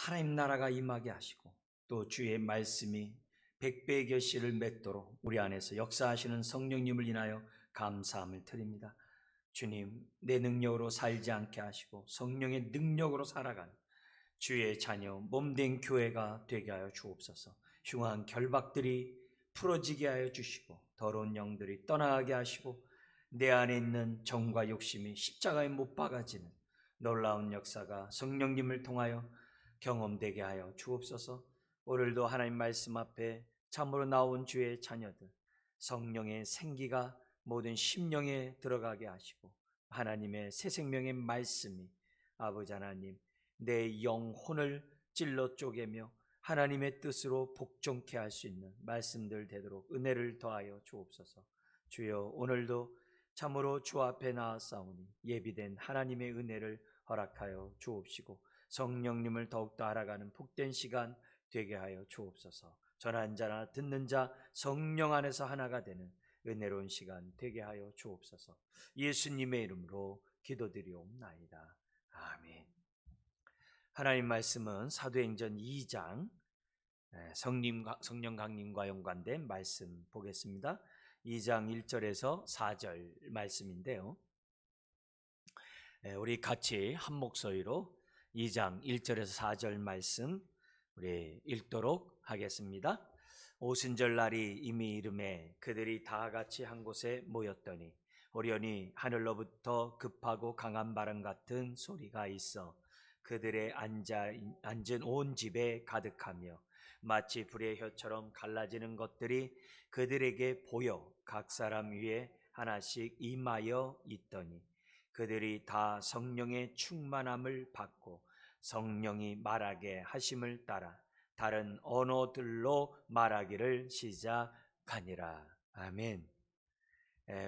하나님 나라가 임하게 하시고 또 주의 말씀이 백배의 결실을 맺도록 우리 안에서 역사하시는 성령님을 인하여 감사함을 드립니다. 주님, 내 능력으로 살지 않게 하시고 성령의 능력으로 살아가는 주의 자녀 몸된 교회가 되게 하여 주옵소서. 흉한 결박들이 풀어지게 하여 주시고 더러운 영들이 떠나게 하시고 내 안에 있는 정과 욕심이 십자가에 못 박아지는 놀라운 역사가 성령님을 통하여 경험되게 하여 주옵소서. 오늘도 하나님 말씀 앞에 참으로 나온 주의 자녀들 성령의 생기가 모든 심령에 들어가게 하시고 하나님의 새 생명의 말씀이 아버지 하나님 내 영혼을 찔러 쪼개며 하나님의 뜻으로 복종케 할 수 있는 말씀들 되도록 은혜를 더하여 주옵소서. 주여, 오늘도 참으로 주 앞에 나아싸우니 예비된 하나님의 은혜를 허락하여 주옵시고 성령님을 더욱더 알아가는 복된 시간 되게 하여 주옵소서. 전한 자나 듣는 자 성령 안에서 하나가 되는 은혜로운 시간 되게 하여 주옵소서. 예수님의 이름으로 기도드리옵나이다. 아멘. 하나님 말씀은 사도행전 2장 성령 강림과 연관된 말씀 보겠습니다. 2장 1절에서 4절 말씀인데요, 우리 같이 한 목소리로 2장 1절에서 4절 말씀 우리 읽도록 하겠습니다. 오순절 날이 이미 이름에 그들이 다 같이 한 곳에 모였더니 우연히 하늘로부터 급하고 강한 바람 같은 소리가 있어 그들의 앉은 온 집에 가득하며 마치 불의 혀처럼 갈라지는 것들이 그들에게 보여 각 사람 위에 하나씩 임하여 있더니 그들이 다 성령의 충만함을 받고 성령이 말하게 하심을 따라 다른 언어들로 말하기를 시작하니라. 아멘.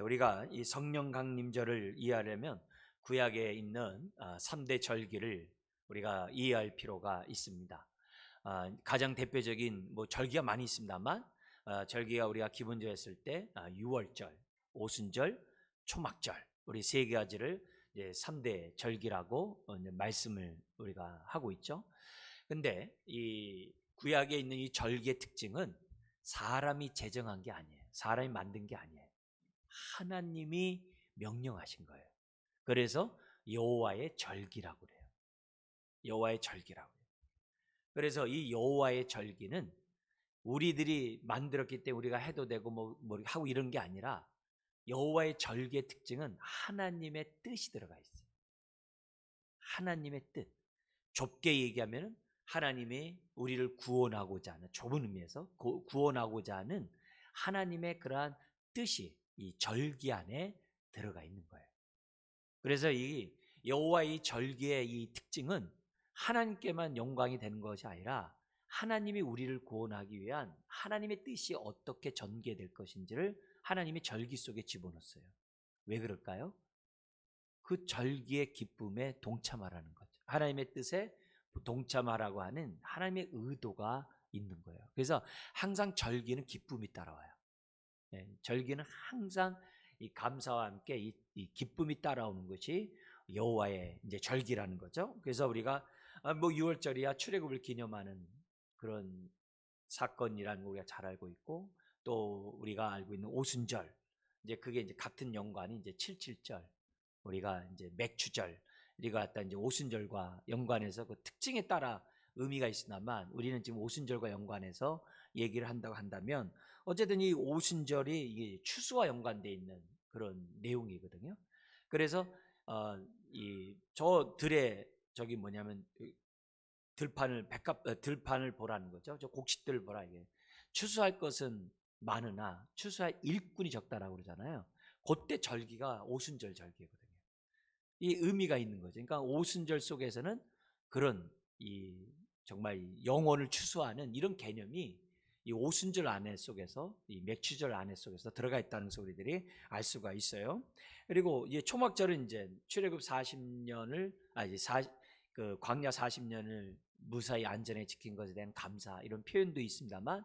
우리가 이 성령 강림절을 이해하려면 구약에 있는 3대 절기를 우리가 이해할 필요가 있습니다. 가장 대표적인 절기가 많이 있습니다만 절기가 우리가 기본적으로 했을 때 유월절, 오순절, 초막절 우리 세 가지를 이제 3대 절기라고 말씀을 우리가 하고 있죠. 근데 이 구약에 있는 이 절기의 특징은 사람이 제정한 게 아니에요. 사람이 만든 게 아니에요. 하나님이 명령하신 거예요. 그래서 여호와의 절기라고 그래요. 여호와의 절기라고 해요. 그래서 이 여호와의 절기는 우리들이 만들었기 때문에 우리가 해도 되고 뭐 하고 이런 게 아니라 여호와의 절기의 특징은 하나님의 뜻이 들어가 있어요. 하나님의 뜻. 좁게 얘기하면 하나님이 우리를 구원하고자 하는, 좁은 의미에서 구원하고자 하는 하나님의 그러한 뜻이 이 절기 안에 들어가 있는 거예요. 그래서 이 여호와의 절기의 이 특징은 하나님께만 영광이 되는 것이 아니라 하나님이 우리를 구원하기 위한 하나님의 뜻이 어떻게 전개될 것인지를 하나님이 절기 속에 집어넣었어요. 왜 그럴까요? 그 절기의 기쁨에 동참하라는 거죠. 하나님의 뜻에 동참하라고 하는 하나님의 의도가 있는 거예요. 그래서 항상 절기는 기쁨이 따라와요. 절기는 항상 이 감사와 함께 이 기쁨이 따라오는 것이 여호와의 이제 절기라는 거죠. 그래서 우리가 6월절이야 출애굽을 기념하는 그런 사건이라는 거 우리가 잘 알고 있고, 또 우리가 알고 있는 오순절, 이제 그게 이제 같은 연관이 이제 77절, 우리가 이제 맥추절, 우리가 갖다 이제 오순절과 연관해서 그 특징에 따라 의미가 있으나만 우리는 지금 오순절과 연관해서 얘기를 한다고 한다면 어쨌든 이 오순절이 이게 추수와 연관되어 있는 그런 내용이거든요. 그래서 저 들에 저기 뭐냐면 들판을 보라는 거죠. 저 곡식들을 보라. 이게 추수할 것은 많으나 추수할 일꾼이 적다라고 그러잖아요. 그때 절기가 오순절 절기거든요. 이 의미가 있는 거죠. 그러니까 오순절 속에서는 그런 정말 영혼을 추수하는 이런 개념이 이 오순절 안에 속에서, 이 맥추절 안에 속에서 들어가 있다는 것을 우리들이 알 수가 있어요. 그리고 이 초막절은 이제 출애굽 40년을 그 광야 40년을 무사히 안전에 지킨 것에 대한 감사, 이런 표현도 있습니다만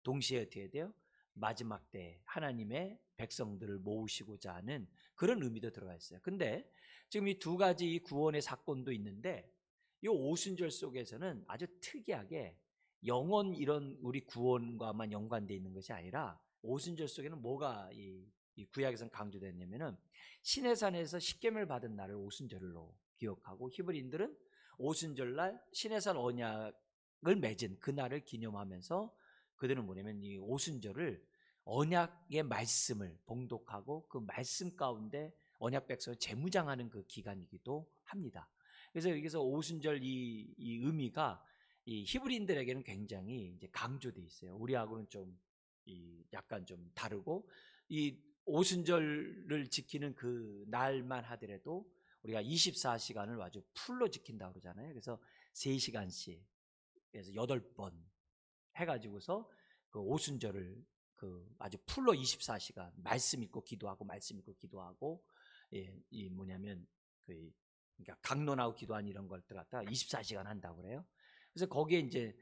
동시에 어떻게 돼요? 마지막 때 하나님의 백성들을 모으시고자 하는 그런 의미도 들어가 있어요. 근데 지금 이 두 가지 구원의 사건도 있는데 이 오순절 속에서는 아주 특이하게 영원 이런 우리 구원과만 연관되어 있는 것이 아니라 오순절 속에는 뭐가 이 구약에서는 강조됐냐면은 시내산에서 십계명을 받은 날을 오순절로 기억하고 히브리인들은 오순절날 시내산 언약을 맺은 그 날을 기념하면서 그들은 뭐냐면 이 오순절을 언약의 말씀을 봉독하고 그 말씀 가운데 언약 백성을 재무장하는 그 기간이기도 합니다. 그래서 여기서 오순절 이 의미가 이 히브리인들에게는 굉장히 이제 강조돼 있어요. 우리하고는 좀 약간 좀 다르고 이 오순절을 지키는 그 날만 하더라도 우리가 24시간을 아주 풀로 지킨다고 그러잖아요. 그래서 3시간씩 그래서 8번 해가지고서 그 오순절을 그 아주 풀로 24시간 말씀 읽고 기도하고 말씀 읽고 기도하고 이 뭐냐면 그러니까 강론하고 기도한 이런 것들 갖다가 24시간 한다고 그래요. 그래서 거기에 이제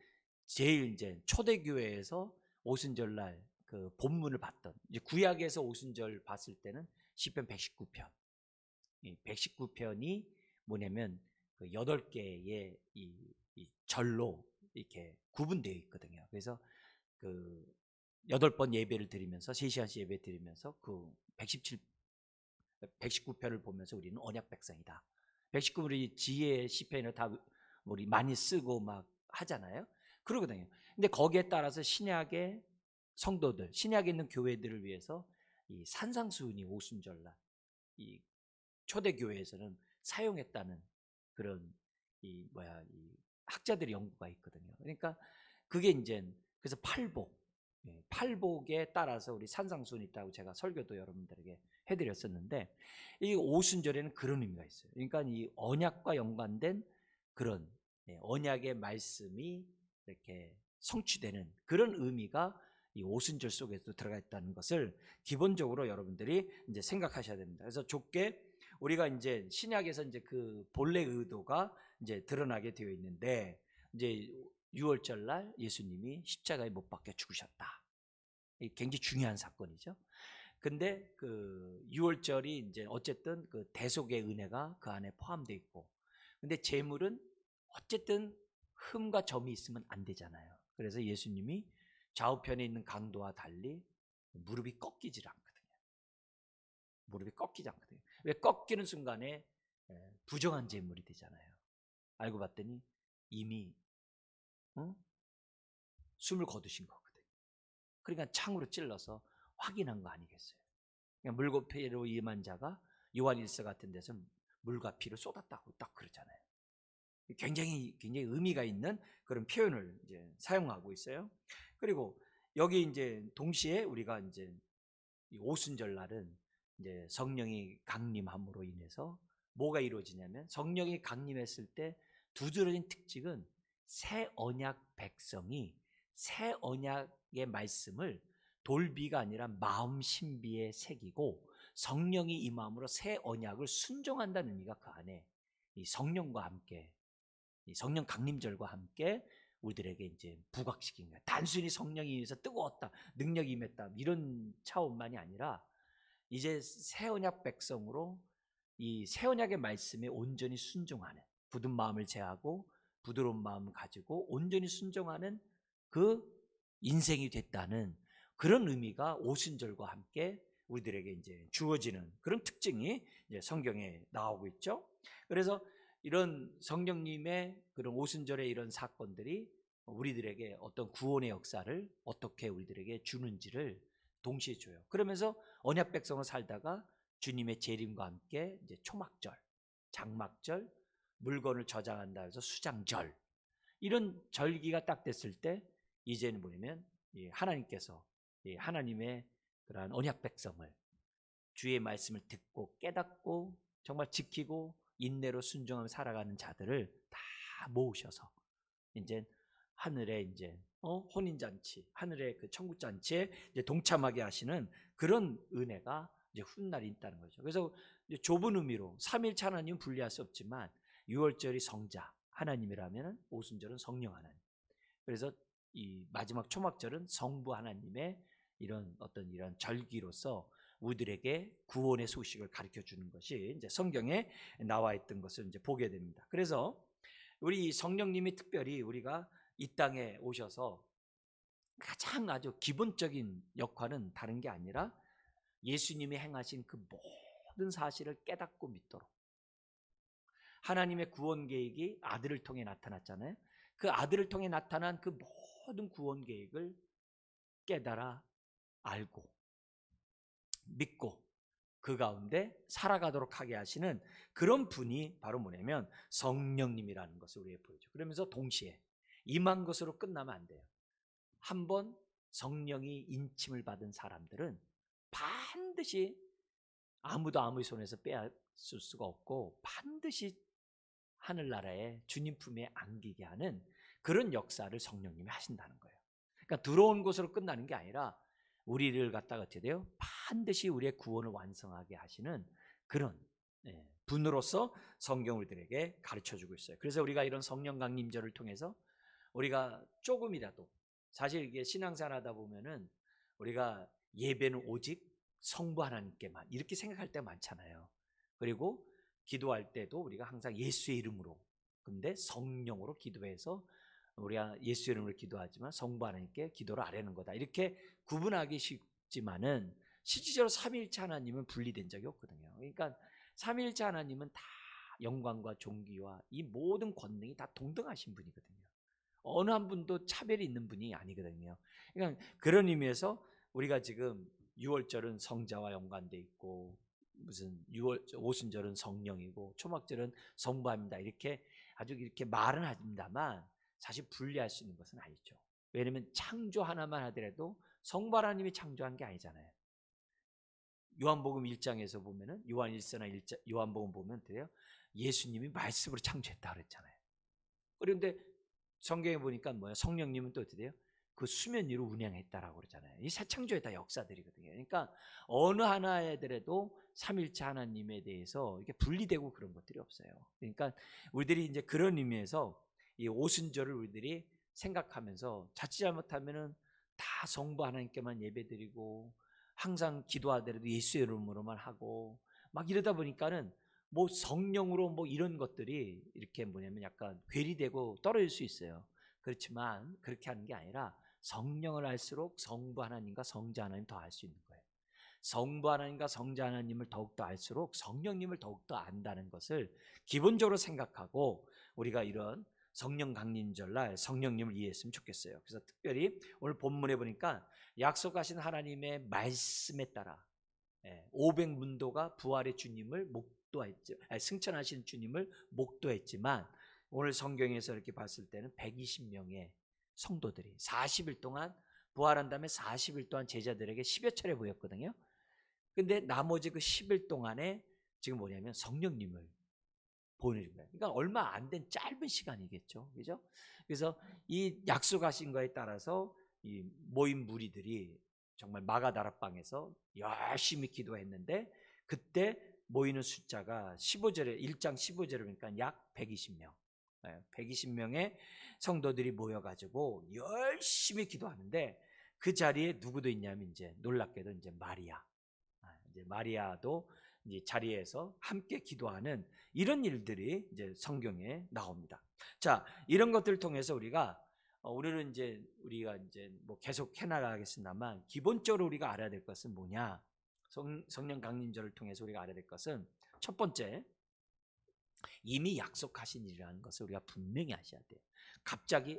제일 이제 초대교회에서 오순절날 그 본문을 봤던 이제 구약에서 오순절 봤을 때는 시편 119편. 이 119편이 뭐냐면 그 8개의 이 절로 이렇게 구분되어 있거든요. 그래서 그 8번 예배를 드리면서 3시간씩 예배 드리면서 그 119편을 보면서 우리는 언약 백성이다. 119 우리 지혜 시편을 다 우리 많이 쓰고 막 하잖아요. 그러거든요. 근데 거기에 따라서 신약의 성도들, 신약에 있는 교회들을 위해서 이 산상수훈이 오순절날 이 초대교회에서는 사용했다는 그런 이 학자들의 연구가 있거든요. 그러니까 그게 이제 그래서 팔복에 따라서 우리 산상수훈이 있다고 제가 설교도 여러분들에게 해드렸었는데 이 오순절에는 그런 의미가 있어요. 그러니까 이 언약과 연관된 그런 언약의 말씀이 이렇게 성취되는 그런 의미가 이 오순절 속에도 들어가 있다는 것을 기본적으로 여러분들이 이제 생각하셔야 됩니다. 그래서 좁게 우리가 이제 신약에서 이제 그 본래 의도가 이제 드러나게 되어 있는데 이제 6월절 날 예수님이 십자가에 못 박혀 죽으셨다. 이 굉장히 중요한 사건이죠. 근데 그 6월절이 이제 어쨌든 그 대속의 은혜가 그 안에 포함되어 있고, 근데 제물은 어쨌든 흠과 점이 있으면 안 되잖아요. 그래서 예수님이 좌우편에 있는 강도와 달리 무릎이 꺾이질 않거든요. 무릎이 꺾이지 않거든요. 왜 꺾이는 순간에 부정한 제물이 되잖아요. 알고 봤더니 이미 숨을 거두신 거거든요. 그러니까 창으로 찔러서 확인한 거 아니겠어요? 그러니까 물과 피로 임한 자가 요한일서 같은 데서 물과 피를 쏟았다고 딱 그러잖아요. 굉장히 의미가 있는 그런 표현을 이제 사용하고 있어요. 그리고 여기 이제 동시에 우리가 이제 이 오순절 날은 이제 성령이 강림함으로 인해서 뭐가 이루어지냐면 성령이 강림했을 때 두드러진 특징은 새 언약 백성이 새 언약의 말씀을 돌비가 아니라 마음 신비에 새기고 성령이 임함으로 새 언약을 순종한다는 의미가 그 안에 이 성령과 함께 이 성령 강림절과 함께 우리들에게 이제 부각시킨 거예요. 단순히 성령이 임해서 뜨거웠다, 능력이 임했다 이런 차원만이 아니라 이제 새 언약 백성으로 이 새 언약의 말씀에 온전히 순종하는 굳은 마음을 제하고 부드러운 마음을 가지고 온전히 순종하는 그 인생이 됐다는 그런 의미가 오순절과 함께 우리들에게 이제 주어지는 그런 특징이 이제 성경에 나오고 있죠. 그래서 이런 성령님의 그런 오순절의 이런 사건들이 우리들에게 어떤 구원의 역사를 어떻게 우리들에게 주는지를 동시에 줘요. 그러면서 언약 백성을 살다가 주님의 재림과 함께 이제 초막절, 장막절, 물건을 저장한다 해서 수장절 이런 절기가 딱 됐을 때 이제는 뭐냐면 하나님께서 하나님의 그러한 언약 백성을 주의 말씀을 듣고 깨닫고 정말 지키고 인내로 순종하며 살아가는 자들을 다 모으셔서 이제 하늘에 이제 혼인잔치, 하늘의 그 천국잔치에 이제 동참하게 하시는 그런 은혜가 이제 훗날이 있다는 거죠. 그래서 이제 좁은 의미로 삼일차 하나님은 분리할 수 없지만 6월절이 성자 하나님이라면 오순절은 성령 하나님. 그래서 이 마지막 초막절은 성부 하나님의 이런 절기로서 우리들에게 구원의 소식을 가르쳐 주는 것이 이제 성경에 나와 있던 것을 이제 보게 됩니다. 그래서 우리 성령님이 특별히 우리가 이 땅에 오셔서 가장 아주 기본적인 역할은 다른 게 아니라 예수님이 행하신 그 모든 사실을 깨닫고 믿도록, 하나님의 구원 계획이 아들을 통해 나타났잖아요. 그 아들을 통해 나타난 그 모든 구원 계획을 깨달아 알고 믿고 그 가운데 살아가도록 하게 하시는 그런 분이 바로 뭐냐면 성령님이라는 것을 우리에게 보여줘. 그러면서 동시에 임한 것으로 끝나면 안 돼요. 한번 성령이 인침을 받은 사람들은 반드시 아무도 아무의 손에서 빼앗을 수가 없고 반드시 하늘나라에 주님 품에 안기게 하는 그런 역사를 성령님이 하신다는 거예요. 그러니까 들어온 것으로 끝나는 게 아니라 우리를 갖다가 어떻게 돼요? 반드시 우리의 구원을 완성하게 하시는 그런 분으로서 성경 우리들에게 가르쳐주고 있어요. 그래서 우리가 이런 성령 강림절을 통해서 우리가 조금이라도, 사실 이게 신앙생활하다 보면은 우리가 예배는 오직 성부 하나님께만 이렇게 생각할 때가 많잖아요. 그리고 기도할 때도 우리가 항상 예수의 이름으로, 근데 성령으로 기도해서 우리가 예수의 이름으로 기도하지만 성부 하나님께 기도를 아뢰는 거다, 이렇게 구분하기 쉽지만은 실질적으로 삼위일체 하나님은 분리된 적이 없거든요. 그러니까 삼위일체 하나님은 다 영광과 존귀와 이 모든 권능이 다 동등하신 분이거든요. 어느 한 분도 차별이 있는 분이 아니거든요. 그러니까 그런 의미에서 우리가 지금 6월절은 성자와 연관돼 있고, 무슨 오순절은 성령이고 초막절은 성부합니다, 이렇게 아주 이렇게 말은 합니다만 사실 분리할 수 있는 것은 아니죠. 왜냐하면 창조 하나만 하더라도 성부 하나님이 창조한 게 아니잖아요. 요한복음 1장에서 보면은 요한 1서나 요한복음 보면 돼요. 예수님이 말씀으로 창조했다 그랬잖아요. 그런데 성경에 보니까 뭐야? 성령님은 또 어떻게 돼요? 그 수면 위로 운행했다라고 그러잖아요. 이 새 창조의 다 역사들이거든요. 그러니까 어느 하나에더라도 삼일체 하나님에 대해서 이게 분리되고 그런 것들이 없어요. 그러니까 우리들이 이제 그런 의미에서 이 오순절을 우리들이 생각하면서 자칫 잘못하면은 다 성부 하나님께만 예배드리고 항상 기도하더라도 예수의 이름으로만 하고 막 이러다 보니까는 뭐 성령으로 뭐 이런 것들이 이렇게 뭐냐면 약간 괴리되고 떨어질 수 있어요. 그렇지만 그렇게 하는 게 아니라 성령을 알수록 성부 하나님과 성자 하나님 더 알 수 있는 거예요. 성부 하나님과 성자 하나님을 더욱더 알수록 성령님을 더욱더 안다는 것을 기본적으로 생각하고 우리가 이런 성령 강림절날 성령님을 이해했으면 좋겠어요. 그래서 특별히 오늘 본문에 보니까 약속하신 하나님의 말씀에 따라 500문도가 부활의 주님을 목도했죠. 승천하신 주님을 목도했지만 오늘 성경에서 이렇게 봤을 때는 120명의 성도들이 40일 동안 부활한 다음에 40일 동안 제자들에게 10여 차례 보였거든요. 근데 나머지 그 10일 동안에 지금 뭐냐면 성령님을 보내준 거예요. 그러니까 얼마 안 된 짧은 시간이겠죠. 그죠? 그래서 이 약속하신 거에 따라서 이 모인 무리들이 정말 마가다락방에서 열심히 기도했는데 그때 모이는 숫자가 15절에 1장 15절에 보니까 약 120명. 120명의 성도들이 모여가지고 열심히 기도하는데 그 자리에 누구도 있냐면 이제 놀랍게도 이제 마리아. 이제 마리아도 이제 자리에서 함께 기도하는 이런 일들이 이제 성경에 나옵니다. 자, 이런 것들을 통해서 우리가 오늘은 이제 우리가 이제 뭐 계속 해나가겠습니다만 기본적으로 우리가 알아야 될 것은 뭐냐? 성령 강림절을 통해서 우리가 알아야 될 것은 첫 번째, 이미 약속하신 일이라는 것을 우리가 분명히 아셔야 돼요. 갑자기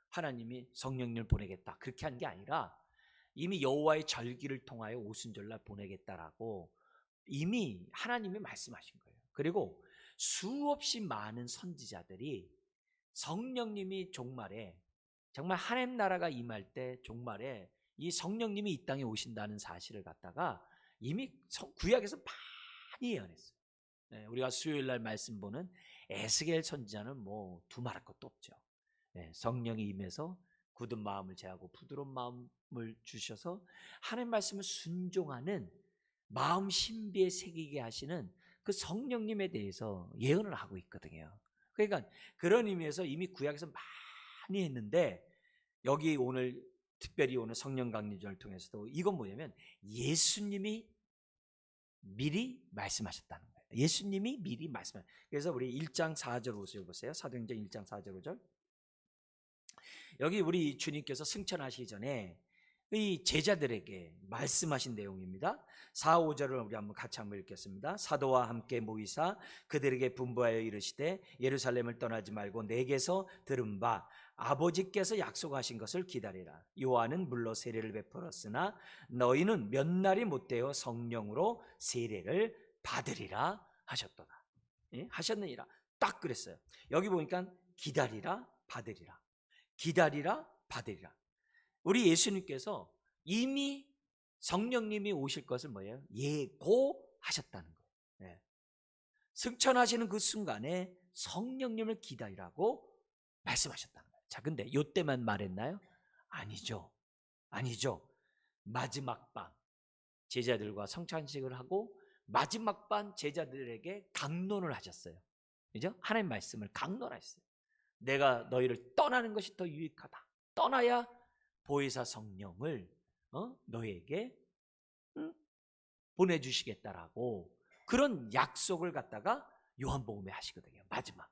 하나님이 성령님을 보내겠다 그렇게 한 게 아니라 이미 여호와의 절기를 통하여 오순절날 보내겠다라고 이미 하나님이 말씀하신 거예요. 그리고 수없이 많은 선지자들이 성령님이 종말에 정말 하나님 나라가 임할 때 종말에 이 성령님이 이 땅에 오신다는 사실을 갖다가 이미 구약에서 많이 예언했어요. 우리가 수요일 날 말씀 보는 에스겔 선지자는 뭐 두말할 것도 없죠. 성령이 임해서 굳은 마음을 제하고 부드러운 마음을 주셔서 하나님 말씀을 순종하는 마음 신비에 새기게 하시는 그 성령님에 대해서 예언을 하고 있거든요. 그러니까 그런 의미에서 이미 구약에서 많이 했는데 여기 오늘 특별히 오늘 성령 강림절을 통해서도 이건 뭐냐면 예수님이 미리 말씀하셨다는 거예요. 예수님이 미리 말씀하셨어요. 그래서 우리 1장 4절 5절 보세요. 사도행전 1장 4절 5절. 여기 우리 주님께서 승천하시기 전에 이 제자들에게 말씀하신 내용입니다. 4, 5절을 우리 같이 한번 읽겠습니다. 사도와 함께 모이사 그들에게 분부하여 이르시되 예루살렘을 떠나지 말고 내게서 들은 바 아버지께서 약속하신 것을 기다리라. 요한은 물로 세례를 베풀었으나 너희는 몇 날이 못되어 성령으로 세례를 받으리라 하셨도다. 예? 하셨느니라. 딱 그랬어요. 여기 보니까 기다리라 받으리라. 기다리라 받으리라. 우리 예수님께서 이미 성령님이 오실 것을 뭐예요? 예고하셨다는 거예요. 네. 승천하시는 그 순간에 성령님을 기다리라고 말씀하셨다는 거예요. 자, 근데 이때만 말했나요? 아니죠. 아니죠. 마지막 밤 제자들과 성찬식을 하고 마지막 밤 제자들에게 강론을 하셨어요. 그죠? 하나님 말씀을 강론하셨어요. 내가 너희를 떠나는 것이 더 유익하다. 떠나야 보혜사 성령을 너희에게 보내주시겠다라고 그런 약속을 갖다가 요한복음에 하시거든요. 마지막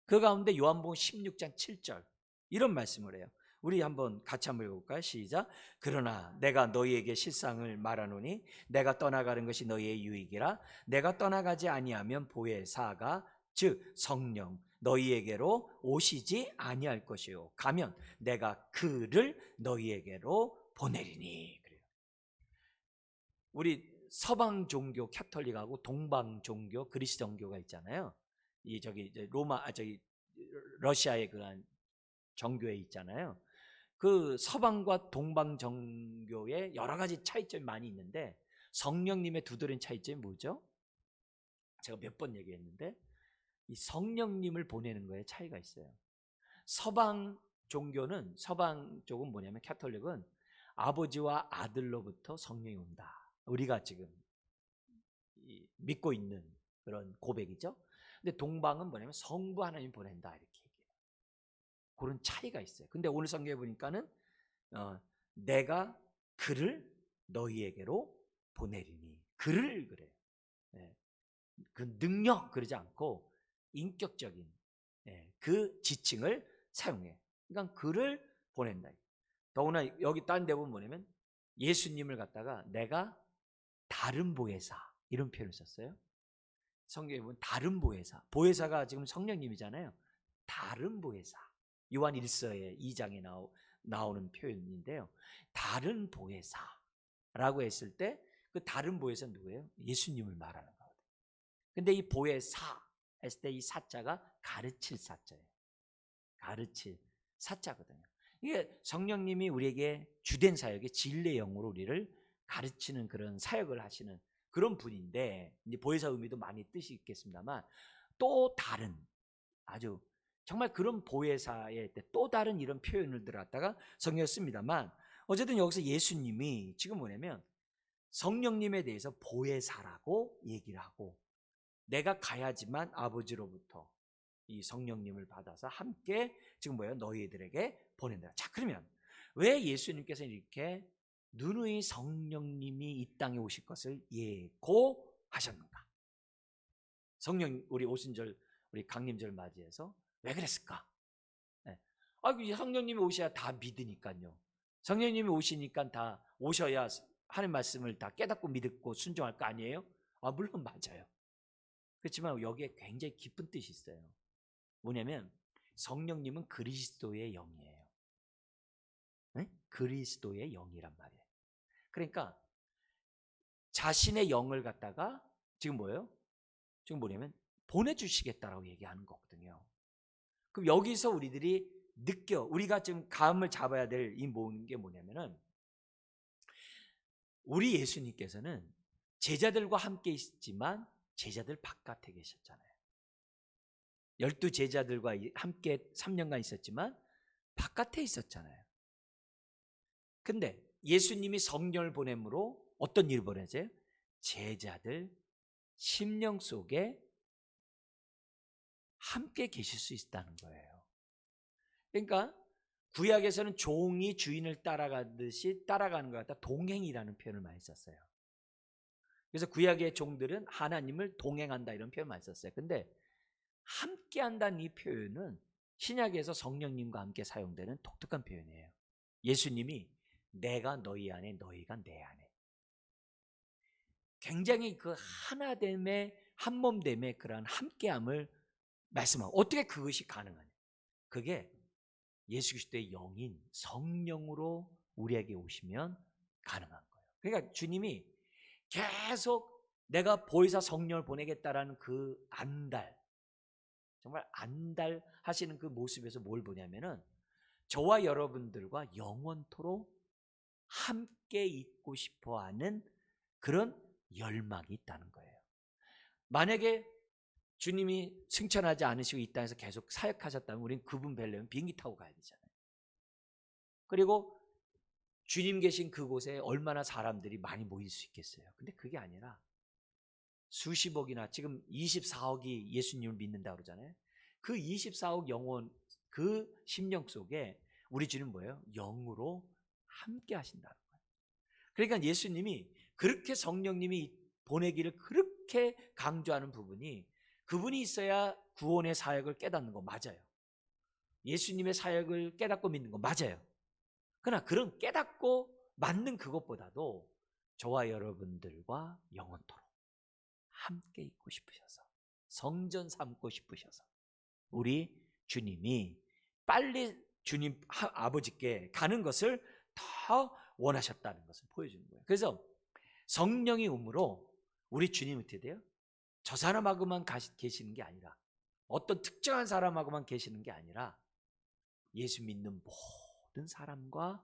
그 가운데 요한복음 16장 7절 이런 말씀을 해요. 우리 한번 같이 한번 읽어볼까요? 시작. 그러나 내가 너희에게 실상을 말하노니 내가 떠나가는 것이 너희의 유익이라. 내가 떠나가지 아니하면 보혜사가 즉 성령 너희에게로 오시지 아니할 것이요 가면 내가 그를 너희에게로 보내리니. 그래요. 우리 서방 종교 캐톨릭하고 동방 종교 그리스도교가 있잖아요. 이 저기 러시아의 그런 정교회 있잖아요. 그 서방과 동방 정교의 여러 가지 차이점이 많이 있는데 성령님의 두드러진 차이점이 뭐죠? 제가 몇 번 얘기했는데 이 성령님을 보내는 거에 차이가 있어요. 서방 종교는 서방 쪽은 뭐냐면 캐톨릭은 아버지와 아들로부터 성령이 온다. 우리가 지금 믿고 있는 그런 고백이죠. 근데 동방은 뭐냐면 성부 하나님 보낸다 이렇게 얘기해요. 그런 차이가 있어요. 근데 오늘 성경에 보니까는 내가 그를 너희에게로 보내리니 그를 그래요. 네. 그 능력 그러지 않고 인격적인 그 지칭을 사용해. 그러니까 그를 보낸다. 더구나 여기 딴 데 보면 뭐냐면 예수님을 갖다가 내가 다른 보혜사 이런 표현을 썼어요. 성경에 보면 다른 보혜사. 보혜사가 지금 성령님이잖아요. 다른 보혜사. 요한 1서의 2장에 나오는 표현인데요. 다른 보혜사라고 했을 때 그 다른 보혜사는 누구예요? 예수님을 말하는 거거든요. 근데 이 보혜사 했을 때 이 사자가 가르칠 사자예요. 가르칠 사자거든요. 이게 성령님이 우리에게 주된 사역에 진리의 영으로 우리를 가르치는 그런 사역을 하시는 그런 분인데 이제 보혜사 의미도 많이 뜻이 있겠습니다만 또 다른 아주 정말 그런 보혜사의 또 다른 이런 표현을 들었다가 성경에 씁니다만 어쨌든 여기서 예수님이 지금 뭐냐면 성령님에 대해서 보혜사라고 얘기를 하고 내가 가야지만 아버지로부터 이 성령님을 받아서 함께 지금 뭐예요? 너희들에게 보낸다. 자, 그러면 왜 예수님께서 이렇게 누누이 성령님이 이 땅에 오실 것을 예고하셨는가? 성령 우리 오순절 우리 강림절 맞이해서 왜 그랬을까? 네. 성령님이 오셔야 다 믿으니까요. 성령님이 오시니까 다 오셔야 하나님 말씀을 다 깨닫고 믿고 순종할 거 아니에요? 물론 맞아요. 그렇지만 여기에 굉장히 깊은 뜻이 있어요. 뭐냐면 성령님은 그리스도의 영이에요. 네? 그리스도의 영이란 말이에요. 그러니까 자신의 영을 갖다가 지금 뭐예요? 지금 뭐냐면 보내주시겠다라고 얘기하는 거거든요. 그럼 여기서 우리들이 우리가 지금 감을 잡아야 될 이 모든 게 뭐냐면은 우리 예수님께서는 제자들과 함께 있지만 제자들 바깥에 계셨잖아요. 12 제자들과 함께 3년간 있었지만 바깥에 있었잖아요. 근데 예수님이 성령을 보냄으로 어떤 일이 벌어져요? 제자들 심령 속에 함께 계실 수 있다는 거예요. 그러니까 구약에서는 종이 주인을 따라가듯이 따라가는 것 같다 동행이라는 표현을 많이 썼어요. 그래서 구약의 종들은 하나님을 동행한다 이런 표현 많이 썼어요. 근데 함께한다는 이 표현은 신약에서 성령님과 함께 사용되는 독특한 표현이에요. 예수님이 내가 너희 안에 너희가 내 안에, 굉장히 그 하나됨의 한몸됨의 그러한 함께함을 말씀하고, 어떻게 그것이 가능하냐? 그게 예수 그리스도의 영인 성령으로 우리에게 오시면 가능한 거예요. 그러니까 주님이 계속 내가 보혜사 성령을 보내겠다라는 그 안달, 정말 안달하시는 그 모습에서 뭘 보냐면은 저와 여러분들과 영원토록 함께 있고 싶어하는 그런 열망이 있다는 거예요. 만약에 주님이 승천하지 않으시고 이 땅에서 계속 사역하셨다면 우리는 그분 뵈려면 비행기 타고 가야 되잖아요. 그리고 주님 계신 그곳에 얼마나 사람들이 많이 모일 수 있겠어요. 근데 그게 아니라 수십억이나 지금 24억이 예수님을 믿는다고 그러잖아요. 그 24억 영혼, 그 심령 속에 우리 주님 뭐예요? 영으로 함께 하신다는 거예요. 그러니까 예수님이 그렇게 성령님이 보내기를 그렇게 강조하는 부분이, 그분이 있어야 구원의 사역을 깨닫는 거 맞아요. 예수님의 사역을 깨닫고 믿는 거 맞아요. 그러나 그런 깨닫고 맞는 그것보다도 저와 여러분들과 영원토록 함께 있고 싶으셔서, 성전 삼고 싶으셔서 우리 주님이 빨리 주님 아버지께 가는 것을 더 원하셨다는 것을 보여주는 거예요. 그래서 성령이 오므로 우리 주님 어떻게 돼요? 저 사람하고만 계시는 게 아니라, 어떤 특정한 사람하고만 계시는 게 아니라 예수 믿는 모든 사람과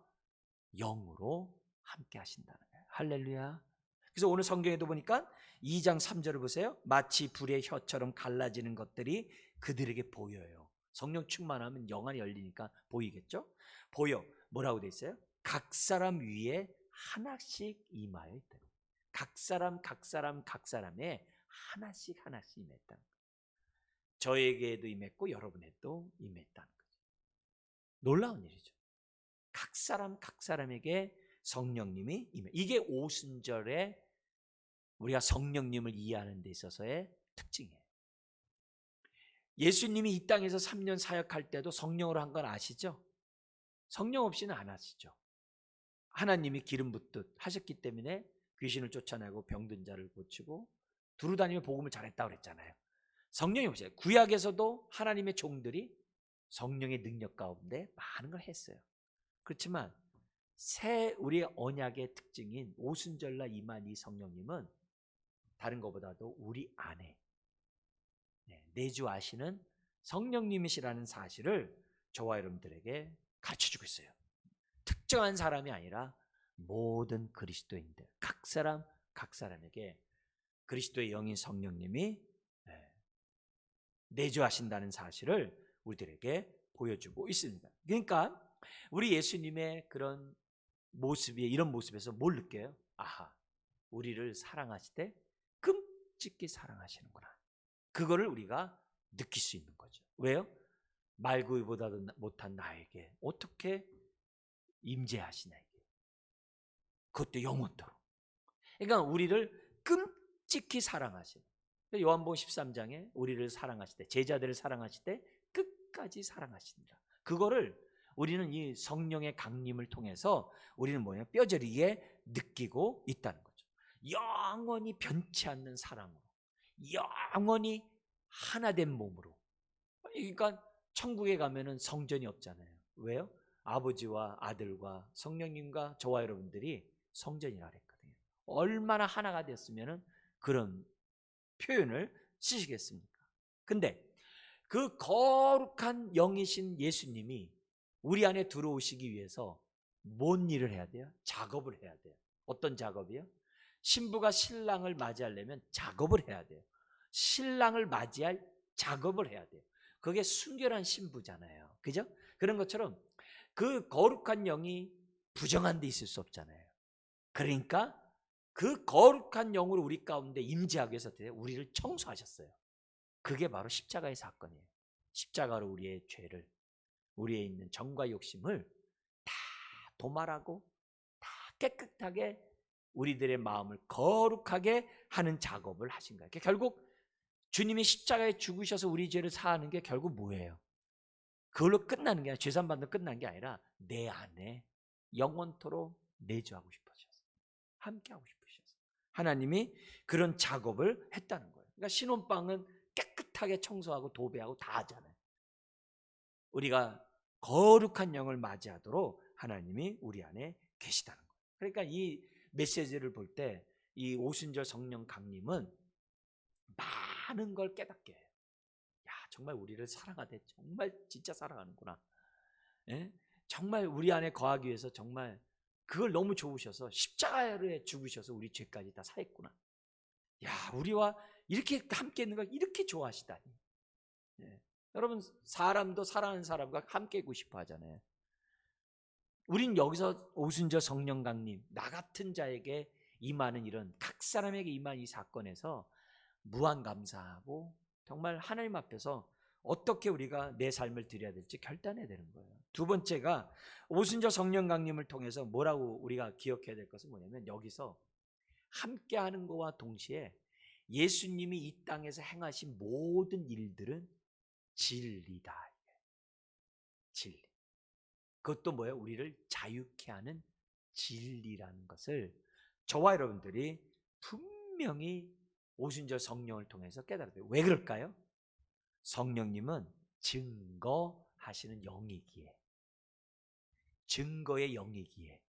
영으로 함께 하신다는 거예요. 할렐루야. 그래서 오늘 성경에도 보니까 2장 3절을 보세요. 마치 불의 혀처럼 갈라지는 것들이 그들에게 보여요. 성령 충만하면 영안이 열리니까 보이겠죠? 보여. 뭐라고 돼 있어요? 각 사람 위에 하나씩 임하여 있다. 각 사람에 하나씩 임했다는 거예요. 저에게도 임했고 여러분에도 임했다는 거죠. 놀라운 일이죠. 각 사람에게 성령님이 임해. 이게 오순절에 우리가 성령님을 이해하는 데 있어서의 특징이에요. 예수님이 이 땅에서 3년 사역할 때도 성령으로 한 건 아시죠? 성령 없이는 안 하시죠. 하나님이 기름 붓듯 하셨기 때문에 귀신을 쫓아내고 병든 자를 고치고 두루다니며 복음을 전했다고 그랬잖아요. 성령이 없어요. 구약에서도 하나님의 종들이 성령의 능력 가운데 많은 걸 했어요. 그렇지만 새 우리의 언약의 특징인 오순절날 임한 이 성령님은 다른 것보다도 우리 안에 내주하시는 성령님이시라는 사실을 저와 여러분들에게 가르쳐주고 있어요. 특정한 사람이 아니라 모든 그리스도인들, 각 사람에게 그리스도의 영인 성령님이 내주하신다는 사실을 우리들에게 보여주고 있습니다. 그러니까 우리 예수님의 그런 모습이, 이런 모습에서 뭘 느껴요? 아하, 우리를 사랑하시되 끔찍히 사랑하시는구나. 그거를 우리가 느낄 수 있는 거죠. 왜요? 말구이보다도 못한 나에게 어떻게 임재하시냐, 이게. 그것도 영원토록. 그러니까 우리를 끔찍히 사랑하시는, 요한복음 13장에 우리를 사랑하실 때, 제자들을 사랑하실 때 끝까지 사랑하신다. 그거를 우리는 이 성령의 강림을 통해서 우리는 뭐냐, 뼈저리게 느끼고 있다는 거죠. 영원히 변치 않는 사랑으로, 영원히 하나된 몸으로. 그러니까 천국에 가면은 성전이 없잖아요. 왜요? 아버지와 아들과 성령님과 저와 여러분들이 성전이라 그랬거든요. 얼마나 하나가 됐으면은 그런 표현을 쓰시겠습니까? 근데 그 거룩한 영이신 예수님이 우리 안에 들어오시기 위해서 뭔 일을 해야 돼요? 작업을 해야 돼요. 어떤 작업이요? 신부가 신랑을 맞이하려면 작업을 해야 돼요. 신랑을 맞이할 작업을 해야 돼요. 그게 순결한 신부잖아요. 그죠? 그런 것처럼 그 거룩한 영이 부정한 데 있을 수 없잖아요. 그러니까 그 거룩한 영으로 우리 가운데 임재하기 위해서 우리를 청소하셨어요. 그게 바로 십자가의 사건이에요. 십자가로 우리의 죄를, 우리에 있는 정과 욕심을 다 도말하고 다 깨끗하게 우리들의 마음을 거룩하게 하는 작업을 하신 거예요. 결국 주님이 십자가에 죽으셔서 우리 죄를 사하는 게 결국 뭐예요? 그걸로 끝나는 게 아니라, 죄산받는 끝난 게 아니라 내 안에 영원토록 내주하고 싶으셨어요. 함께하고 싶으셨어요. 하나님이 그런 작업을 했다는 거예요. 그러니까 신혼방은 깨끗하게 청소하고 도배하고 다 하잖아요. 우리가 거룩한 영을 맞이하도록 하나님이 우리 안에 계시다는 거예요. 그러니까 이 메시지를 볼 때 이 오순절 성령 강림은 많은 걸 깨닫게 해요. 야, 정말 우리를 사랑하되 정말 진짜 사랑하는구나. 예? 정말 우리 안에 거하기 위해서 정말 그걸 너무 좋으셔서 십자가에 죽으셔서 우리 죄까지 다 사했구나. 야, 우리와 이렇게 함께 있는 걸 이렇게 좋아하시다니. 예. 여러분, 사람도 사랑하는 사람과 함께 있고 싶어 하잖아요. 우린 여기서 오순절 성령 강림, 나 같은 자에게 임하는 이런, 각 사람에게 임한 이 사건에서 무한 감사하고 정말 하나님 앞에서 어떻게 우리가 내 삶을 드려야 될지 결단해야 되는 거예요. 두 번째가 오순절 성령 강림을 통해서 뭐라고 우리가 기억해야 될 것은 뭐냐면, 여기서 함께하는 것과 동시에 예수님이 이 땅에서 행하신 모든 일들은 진리다. 진리. 그것도 뭐예요? 우리를 자유케 하는 진리라는 것을 저와 여러분들이 분명히 오순절 성령을 통해서 깨달아야 돼요. 왜 그럴까요? 성령님은 증거하시는 영이기에, 증거의 영이기에,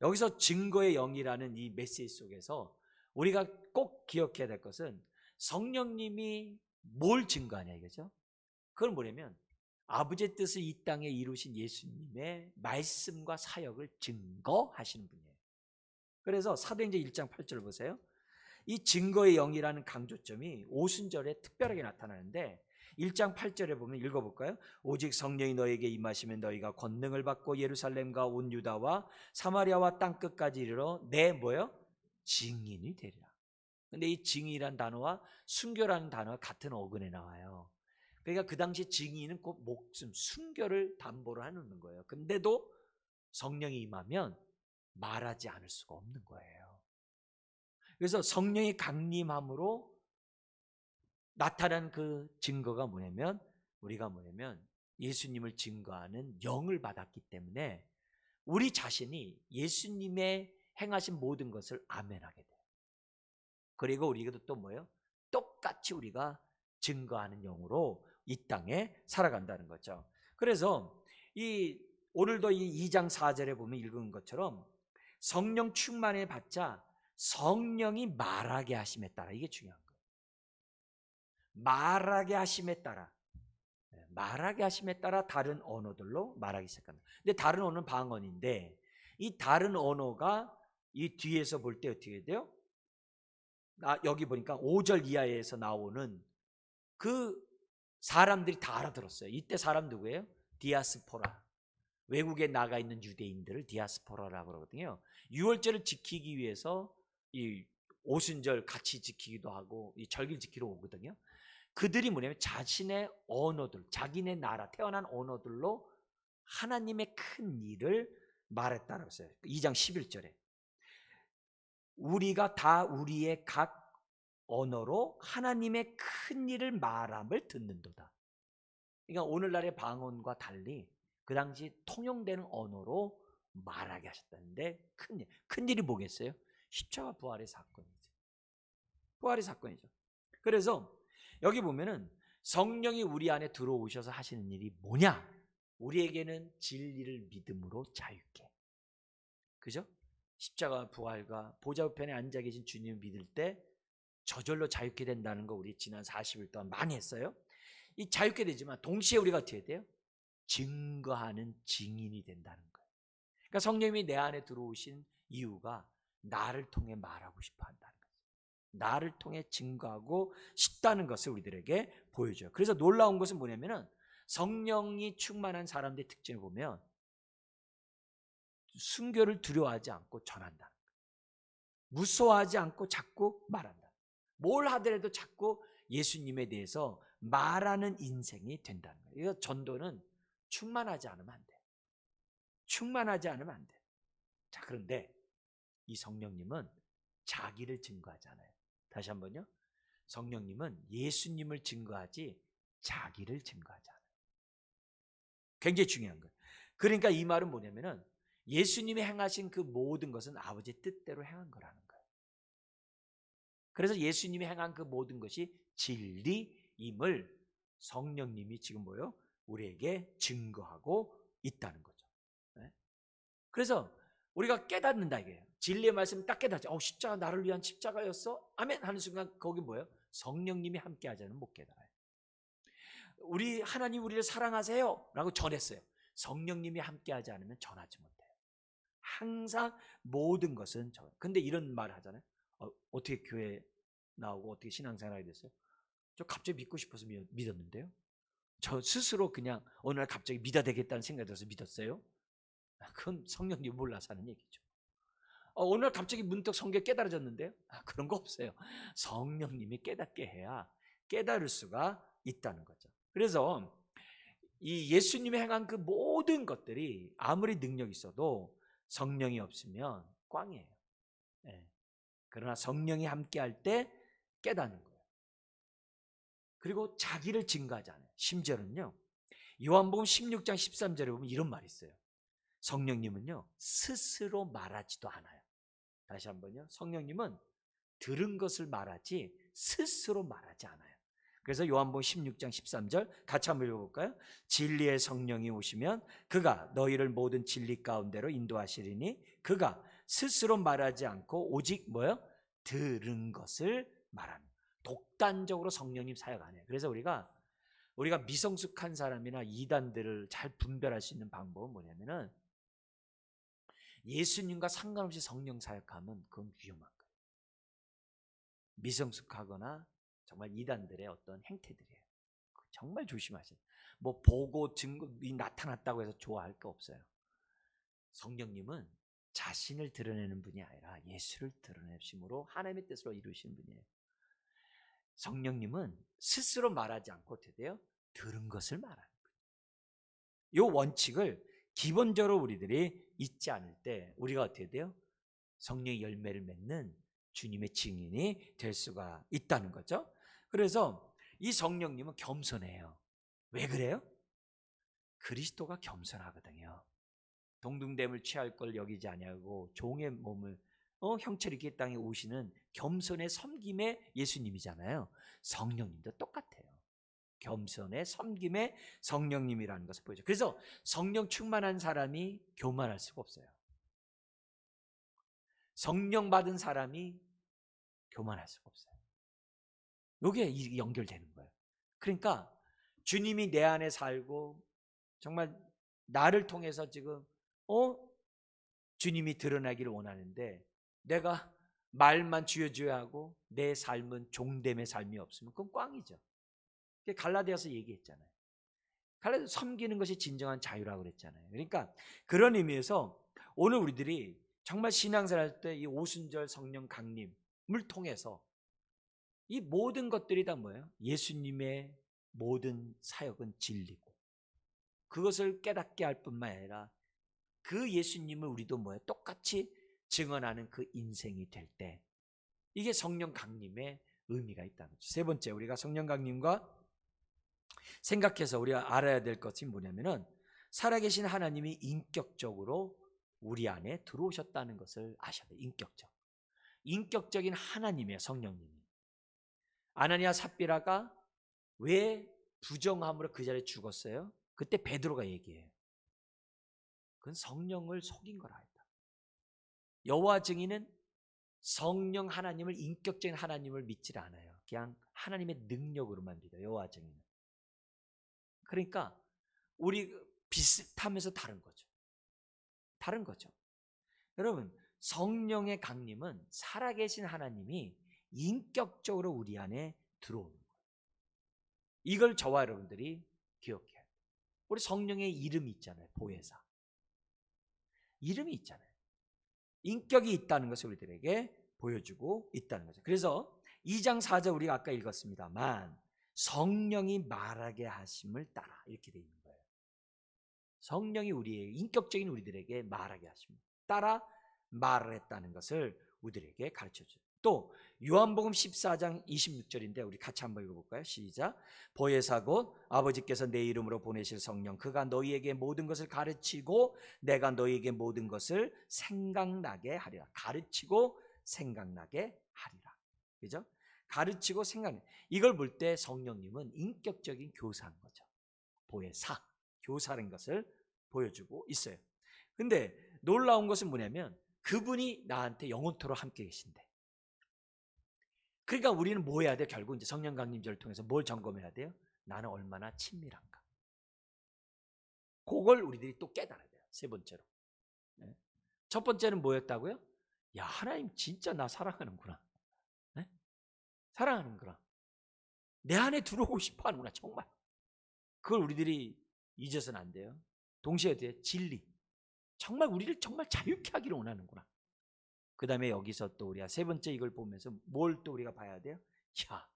여기서 증거의 영이라는 이 메시지 속에서 우리가 꼭 기억해야 될 것은, 성령님이 뭘 증거하냐 이거죠. 그건 뭐냐면 아버지의 뜻을 이 땅에 이루신 예수님의 말씀과 사역을 증거하시는 분이에요. 그래서 사도행전 1장 8절 보세요. 이 증거의 영이라는 강조점이 오순절에 특별하게 나타나는데, 1장 8절에 보면 읽어볼까요? 오직 성령이 너에게 임하시면 너희가 권능을 받고 예루살렘과 온 유다와 사마리아와 땅끝까지 이르러 내 뭐요? 증인이 되리라. 근데 이 증인이란 단어와 순교라는 단어가 같은 어근에 나와요. 그러니까 그 당시 증인은 꼭 목숨, 순교를 담보로 하는 거예요. 근데도 성령이 임하면 말하지 않을 수가 없는 거예요. 그래서 성령의 강림함으로 나타난 그 증거가 뭐냐면, 우리가 예수님을 증거하는 영을 받았기 때문에 우리 자신이 예수님의 행하신 모든 것을 아멘하게 돼요. 그리고 우리가 또 뭐예요? 똑같이 우리가 증거하는 영으로 이 땅에 살아간다는 거죠. 그래서 오늘도 이 2장 4절에 보면 읽은 것처럼 성령 충만해 받자 성령이 말하게 하심에 따라, 이게 중요한 거예요. 말하게 하심에 따라, 말하게 하심에 따라 다른 언어들로 말하기 시작합니다. 근데 다른 언어는 방언인데, 이 다른 언어가 이 뒤에서 볼 때 어떻게 돼요? 여기 보니까 5절 이하에서 나오는 그 사람들이 다 알아들었어요. 이때 사람 누구예요? 디아스포라. 외국에 나가 있는 유대인들을 디아스포라라고 그러거든요. 유월절을 지키기 위해서 이 오순절 같이 지키기도 하고 이 절기를 지키러 오거든요. 그들이 뭐냐면 자신의 언어들, 자기네 나라 태어난 언어들로 하나님의 큰 일을 말했다라고 했어요. 2장 11절에 우리가 다 우리의 각 언어로 하나님의 큰 일을 말함을 듣는도다. 그러니까 오늘날의 방언과 달리 그 당시 통용되는 언어로 말하게 하셨다는데, 큰 일이 뭐겠어요? 십자가 부활의 사건이죠. 부활의 사건이죠. 그래서 여기 보면은 성령이 우리 안에 들어오셔서 하시는 일이 뭐냐? 우리에게는 진리를 믿음으로 자유케. 그죠? 십자가 부활과 보좌 우편에 앉아 계신 주님을 믿을 때 저절로 자유케 된다는 거 우리 지난 40일 동안 많이 했어요. 이 자유케 되지만 동시에 우리가 어떻게 돼요? 증거하는 증인이 된다는 거예요. 그러니까 성령님이 내 안에 들어오신 이유가 나를 통해 말하고 싶어 한다는 거죠. 나를 통해 증거하고 싶다는 것을 우리들에게 보여줘요. 그래서 놀라운 것은 뭐냐면은 성령이 충만한 사람들의 특징을 보면 순교를 두려워하지 않고 전한다. 무서워하지 않고 자꾸 말한다. 뭘 하더라도 자꾸 예수님에 대해서 말하는 인생이 된다는 거예요. 이거 전도는 충만하지 않으면 안 돼. 충만하지 않으면 안 돼. 자, 그런데 이 성령님은 자기를 증거하잖아요. 다시 한번요. 성령님은 예수님을 증거하지 자기를 증거하지 않아요. 굉장히 중요한 거예요. 그러니까 이 말은 뭐냐면은 예수님이 행하신 그 모든 것은 아버지의 뜻대로 행한 거라는 거예요. 그래서 예수님이 행한 그 모든 것이 진리임을 성령님이 지금 뭐예요? 우리에게 증거하고 있다는 거죠. 네? 그래서 우리가 깨닫는다 이게요. 진리의 말씀 딱 깨닫죠. 십자가 나를 위한 십자가였어? 아멘 하는 순간 거기 뭐예요? 성령님이 함께 하지 않으면 못 깨달아요. 우리 하나님 우리를 사랑하세요 라고 전했어요. 성령님이 함께 하지 않으면 전하지 못해요. 항상 모든 것은 저. 근데 이런 말을 하잖아요. 어떻게 교회 나오고 어떻게 신앙생활하게 됐어요? 저 갑자기 믿고 싶어서 믿었는데요. 저 스스로 그냥 어느 날 갑자기 믿어야 되겠다는 생각이 들어서 믿었어요. 그건 성령님 몰라서 하는 얘기죠. 어느 날 갑자기 문득 성경 깨달아졌는데요. 그런 거 없어요. 성령님이 깨닫게 해야 깨달을 수가 있다는 거죠. 그래서 이 예수님이 행한 그 모든 것들이 아무리 능력이 있어도 성령이 없으면 꽝이에요. 네. 그러나 성령이 함께 할 때 깨닫는 거예요. 그리고 자기를 증거하지 않아요. 심지어는요. 요한복음 16장 13절에 보면 이런 말이 있어요. 성령님은요. 스스로 말하지도 않아요. 다시 한번요. 성령님은 들은 것을 말하지 스스로 말하지 않아요. 그래서 요한복음 16장 13절 같이 한번 읽어볼까요? 진리의 성령이 오시면 그가 너희를 모든 진리 가운데로 인도하시리니 그가 스스로 말하지 않고 오직 뭐요? 들은 것을 말합니다. 독단적으로 성령님 사역 안 해요. 그래서 우리가 미성숙한 사람이나 이단들을 잘 분별할 수 있는 방법은 뭐냐면은 예수님과 상관없이 성령 사역하면 그건 위험한 거예요. 미성숙하거나 정말 이단들의 어떤 행태들이에요. 정말 조심하세요. 뭐 보고 증거이 나타났다고 해서 좋아할 거 없어요. 성령님은 자신을 드러내는 분이 아니라 예수를 드러내심으로 하나님의 뜻으로 이루시는 분이에요. 성령님은 스스로 말하지 않고 어떻게 돼요? 들은 것을 말하는 거예요. 이 원칙을 기본적으로 우리들이 잊지 않을 때 우리가 어떻게 돼요? 성령의 열매를 맺는 주님의 증인이 될 수가 있다는 거죠. 그래서 이 성령님은 겸손해요. 왜 그래요? 그리스도가 겸손하거든요. 동등됨을 취할 걸 여기지 아니하고 종의 몸을 형체를 입게 땅에 오시는 겸손의 섬김의 예수님이잖아요. 성령님도 똑같아요. 겸손의 섬김의 성령님이라는 것을 보여줘요. 그래서 성령 충만한 사람이 교만할 수가 없어요. 성령 받은 사람이 교만할 수가 없어요. 이게 연결되는 거예요. 그러니까 주님이 내 안에 살고 정말 나를 통해서 지금 주님이 드러나기를 원하는데 내가 말만 주여 하고 내 삶은 종됨의 삶이 없으면 그건 꽝이죠. 갈라디아서 얘기했잖아요. 갈라디아 섬기는 것이 진정한 자유라고 그랬잖아요. 그러니까 그런 의미에서 오늘 우리들이 정말 신앙생활 할 때 이 오순절 성령 강림을 통해서 이 모든 것들이 다 뭐예요? 예수님의 모든 사역은 진리고 그것을 깨닫게 할 뿐만 아니라 그 예수님을 우리도 뭐예요? 똑같이 증언하는 그 인생이 될 때 이게 성령 강림의 의미가 있다는 거죠. 세 번째, 우리가 성령 강림과 생각해서 우리가 알아야 될 것이 뭐냐면은 살아계신 하나님이 인격적으로 우리 안에 들어오셨다는 것을 아셔야 돼요. 인격적인 하나님이에요. 성령님이. 아나니아 삽비라가 왜 부정함으로 그 자리에 죽었어요? 그때 베드로가 얘기해요. 그건 성령을 속인 거라 했다. 여호와 증인은 성령 하나님을 인격적인 하나님을 믿질 않아요. 그냥 하나님의 능력으로만 믿어요. 여호와 증인은. 그러니까 우리 비슷하면서 다른 거죠. 다른 거죠. 여러분, 성령의 강림은 살아계신 하나님이 인격적으로 우리 안에 들어오는 거예요. 이걸 저와 여러분들이 기억해야 돼요. 우리 성령의 이름이 있잖아요. 보혜사. 이름이 있잖아요. 인격이 있다는 것을 우리들에게 보여주고 있다는 거죠. 그래서 2장 4절 우리가 아까 읽었습니다만 성령이 말하게 하심을 따라 이렇게 되어 있는 거예요. 성령이 우리의 인격적인 우리들에게 말하게 하심을 따라 말을 했다는 것을 우리에게 가르쳐줘요. 또 요한복음 14장 26절인데 우리 같이 한번 읽어볼까요? 시작. 보혜사 곧 아버지께서 내 이름으로 보내실 성령 그가 너희에게 모든 것을 가르치고 내가 너희에게 모든 것을 생각나게 하리라. 가르치고 생각나게 하리라. 그죠? 가르치고 생각나. 이걸 볼 때 성령님은 인격적인 교사인 거죠. 보혜사, 교사라는 것을 보여주고 있어요. 근데 놀라운 것은 뭐냐면 그분이 나한테 영원토록 함께 계신대. 그러니까 우리는 뭐 해야 돼요? 결국 이제 성령 강림절을 통해서 뭘 점검해야 돼요? 나는 얼마나 친밀한가. 그걸 우리들이 또 깨달아야 돼요. 세 번째로. 첫 번째는 뭐였다고요? 야, 하나님 진짜 나 사랑하는구나. 네? 사랑하는구나. 내 안에 들어오고 싶어 하는구나, 정말. 그걸 우리들이 잊어서는 안 돼요. 동시에 진리. 정말 우리를 정말 자유케 하기를 원하는구나. 그 다음에 여기서 또 우리가 세 번째 이걸 보면서 뭘 또 우리가 봐야 돼요? 야,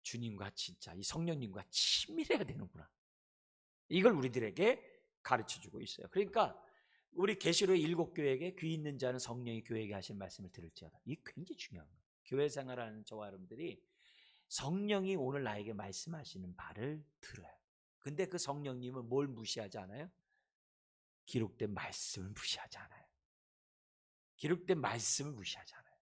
주님과 진짜 이 성령님과 친밀해야 되는구나. 이걸 우리들에게 가르쳐주고 있어요. 그러니까 우리 계시록 7교회에게 귀 있는 자는 성령이 교회에게 하신 말씀을 들을지어다. 이게 굉장히 중요한 거예요. 교회 생활하는 저와 여러분들이 성령이 오늘 나에게 말씀하시는 바를 들어요. 근데 그 성령님은 뭘 무시하지 않아요? 기록된 말씀을 무시하지 않아요. 기록된 말씀을 무시하지 않아요.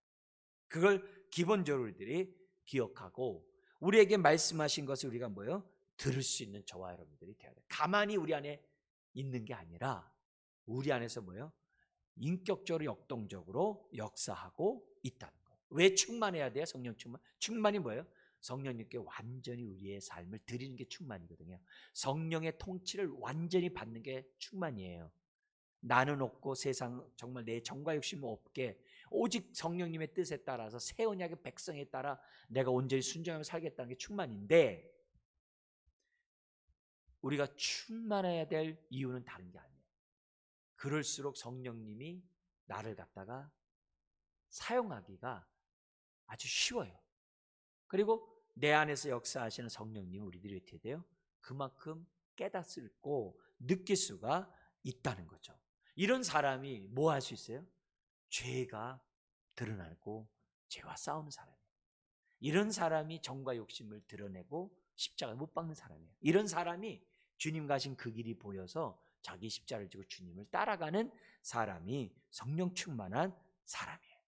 그걸 기본적으로 우리들이 기억하고 우리에게 말씀하신 것을 우리가 뭐예요? 들을 수 있는 저와 여러분들이 되어야 돼요. 가만히 우리 안에 있는 게 아니라 우리 안에서 뭐예요? 인격적으로 역동적으로 역사하고 있다는 거예요. 왜 충만해야 돼요? 성령 충만. 충만이 뭐예요? 성령님께 완전히 우리의 삶을 드리는 게 충만이거든요. 성령의 통치를 완전히 받는 게 충만이에요. 나는 없고 세상 정말 내 정과 욕심 없게 오직 성령님의 뜻에 따라서 새 언약의 백성에 따라 내가 온전히 순종하며 살겠다는 게 충만인데 우리가 충만해야 될 이유는 다른 게 아니에요. 그럴수록 성령님이 나를 갖다가 사용하기가 아주 쉬워요. 그리고 내 안에서 역사하시는 성령님 우리들이 어떻게 돼요? 그만큼 깨닫고 느낄 수가 있다는 거죠. 이런 사람이 뭐 할 수 있어요? 죄가 드러나고 죄와 싸우는 사람이에요. 이런 사람이 정과 욕심을 드러내고 십자가를 못 박는 사람이에요. 이런 사람이 주님 가신 그 길이 보여서 자기 십자가를 지고 주님을 따라가는 사람이 성령 충만한 사람이에요.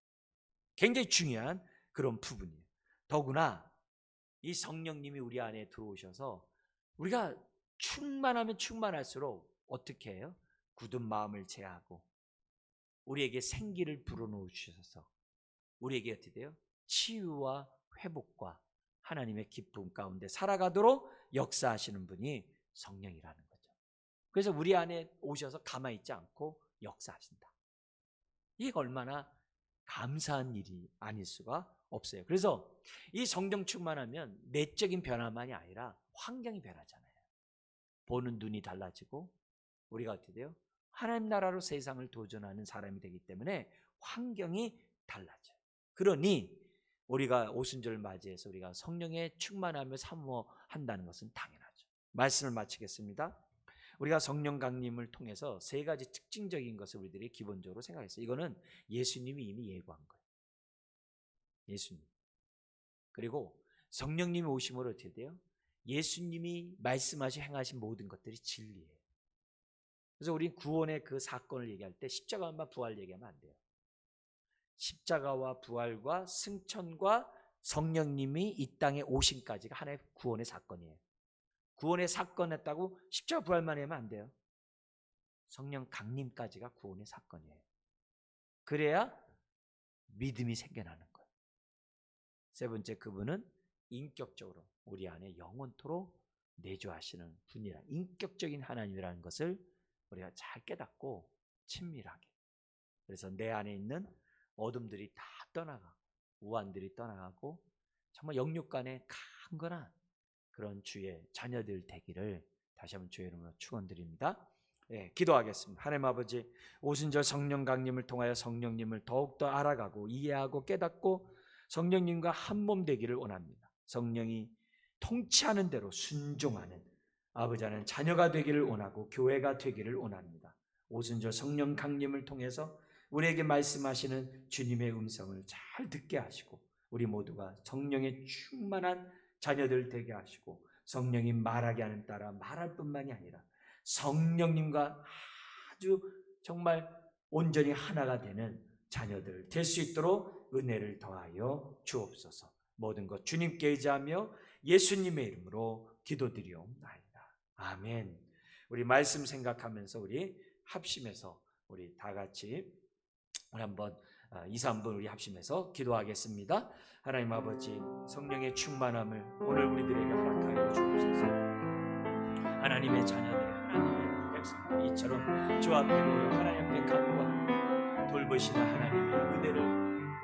굉장히 중요한 그런 부분이에요. 더구나 이 성령님이 우리 안에 들어오셔서 우리가 충만하면 충만할수록 어떻게 해요? 굳은 마음을 제하고 우리에게 생기를 불어넣으셔서 우리에게 어떻게 돼요? 치유와 회복과 하나님의 기쁨 가운데 살아가도록 역사하시는 분이 성령이라는 거죠. 그래서 우리 안에 오셔서 가만히 있지 않고 역사하신다. 이게 얼마나 감사한 일이 아닐 수가 없어요. 그래서 이 성령 충만하면 내적인 변화만이 아니라 환경이 변하잖아요. 보는 눈이 달라지고 우리가 어떻게 돼요? 하나님 나라로 세상을 도전하는 사람이 되기 때문에 환경이 달라져요. 그러니 우리가 오순절을 맞이해서 우리가 성령의 충만함을 사모한다는 것은 당연하죠. 말씀을 마치겠습니다. 우리가 성령 강림을 통해서 세 가지 특징적인 것을 우리들이 기본적으로 생각했어요. 이거는 예수님이 이미 예고한 거예요. 예수님. 그리고 성령님이 오심으로 어떻게 돼요? 예수님이 말씀하신 행하신 모든 것들이 진리예요. 그래서 우리 구원의 그 사건을 얘기할 때 십자가만 부활 얘기하면 안 돼요. 십자가와 부활과 승천과 성령님이 이 땅에 오심까지가 하나의 구원의 사건이에요. 구원의 사건 했다고 십자가 부활만 하면 안 돼요. 성령 강림까지가 구원의 사건이에요. 그래야 믿음이 생겨나는 거예요. 세 번째, 그분은 인격적으로 우리 안에 영원토록 내주하시는 분이라, 인격적인 하나님이라는 것을 우리가 잘 깨닫고 친밀하게, 그래서 내 안에 있는 어둠들이 다 떠나가고 우환들이 떠나가고 정말 영육간에 강건한 그런 주의 자녀들 되기를 다시 한번 주의 이름으로 축원드립니다. 기도하겠습니다. 하나님 아버지, 오순절 성령 강림을 통하여 성령님을 더욱더 알아가고 이해하고 깨닫고 성령님과 한 몸 되기를 원합니다. 성령이 통치하는 대로 순종하는 아버지 하나님 자녀가 되기를 원하고 교회가 되기를 원합니다. 오순절 성령 강림을 통해서 우리에게 말씀하시는 주님의 음성을 잘 듣게 하시고 우리 모두가 성령의 충만한 자녀들 되게 하시고 성령이 말하게 하는 따라 말할 뿐만이 아니라 성령님과 아주 정말 온전히 하나가 되는 자녀들 될 수 있도록 은혜를 더하여 주옵소서. 모든 것 주님께 의지하며 예수님의 이름으로 기도드리옵나이다. 아멘. 우리 말씀 생각하면서 우리 합심해서 우리 다 같이 우리 한번 2, 3분 우리 합심해서 기도하겠습니다. 하나님 아버지, 성령의 충만함을 오늘 우리들에게 허락하여 주옵소서. 하나님의 자녀들이 하나님의 백성들이 이처럼 주 앞에 모여 하나님 앞에 간구하고 돌보시는 하나님의 은혜를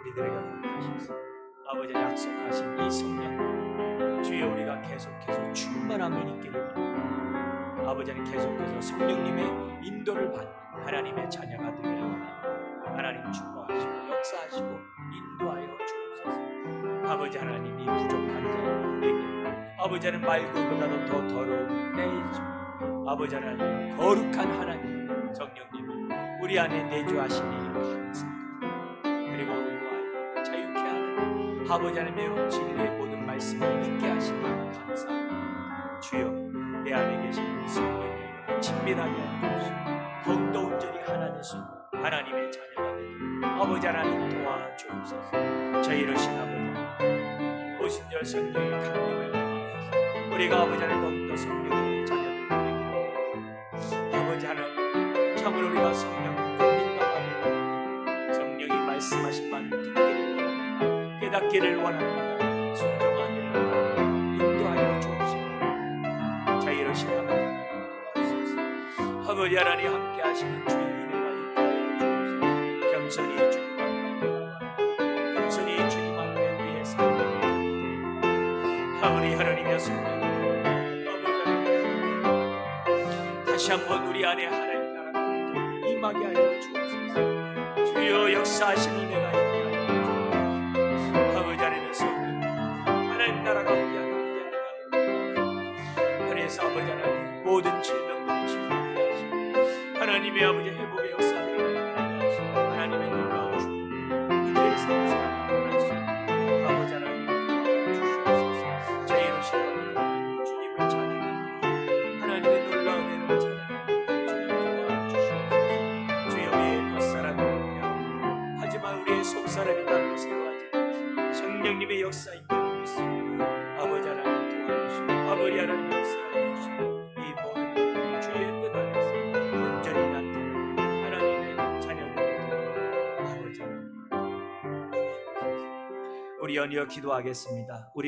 우리들에게 허락하셔서 아버지 약속하신 이 성령 주여 우리가 계속해서 충만함을 입기를 원합니다. 아버지는 계속해서 성령님의 인도를 받는 하나님의 자녀가 되기를 원합니다. 하나님 축복하시고 역사하시고 인도하여 주옵소서. 아버지 하나님이 부족한 자에게 아버지는 맑음보다도 더 더러운 내 집 아버지 하나님 거룩한 하나님 성령님이 우리 안에 내주하시니 감사합니다. 그리고 우리와 자유케 하는 아버지 하나님의 진리의 모든 말씀을 믿게 하시니 감사합니다. 주여 내 안에 계신 성령님과 친밀하게 하옵시고 더욱더 온전히 하나 될 수 있는 하나님의 자녀가 되는 아버지 하나님 도와주옵소서. 저희 이러신 아버지 오순절 성령의 강림을 통하여서 우리가 아버지 하나님 더욱더 성령의 자녀들 되기를 아버지 하나님 참으로 우리가 성령을 민감하게 성령이 말씀하신 말을 듣기를 원합니다. 깨닫기를 원합니다. 순종하기를 원합니다. 인도하여 주옵시고 저희 이러신 아버지 하나님 도와주옵소서. 아버지 하나님 함께 하시는 주의 겸손히 주님 앞에 겸손히 주님 앞에 우리의 삶을 우리 하나님의 성령 다시 한번 우리 안에 하나님 나라가 임하게 하여 주옵소서. 주여 역사하시는 은혜가 있게 하여 주옵소서. 아버지 하나님의 성령 하나님 나라가 우리 안에 임하게 그래서 아버지 하나님 모든 질병들이 치유하게 하시고 하나님의 아버지 회복의 역사를 하나님의 놀라운 우리의 삶을 살아갈 수 있는 아버지 하나님 주시옵소서. 제 이루신 아버지 주님을 찬양하며 하나님의 놀라운 은혜를 찬양하며 주님 도와주시옵소서. 주여 우리의 겉사람이 없냐 하지만 우리의 속사람이 날로 새로워지는 성령님의 역사 있게 믿습니다. 아버지 하나님 도와주시고 아버지 하나님 역사해 주시고 이 모든 것들이 주의 뜻 안에서 온전히 나타나는 하나님의 자녀들 우리 연이어 기도하겠습니다. 우리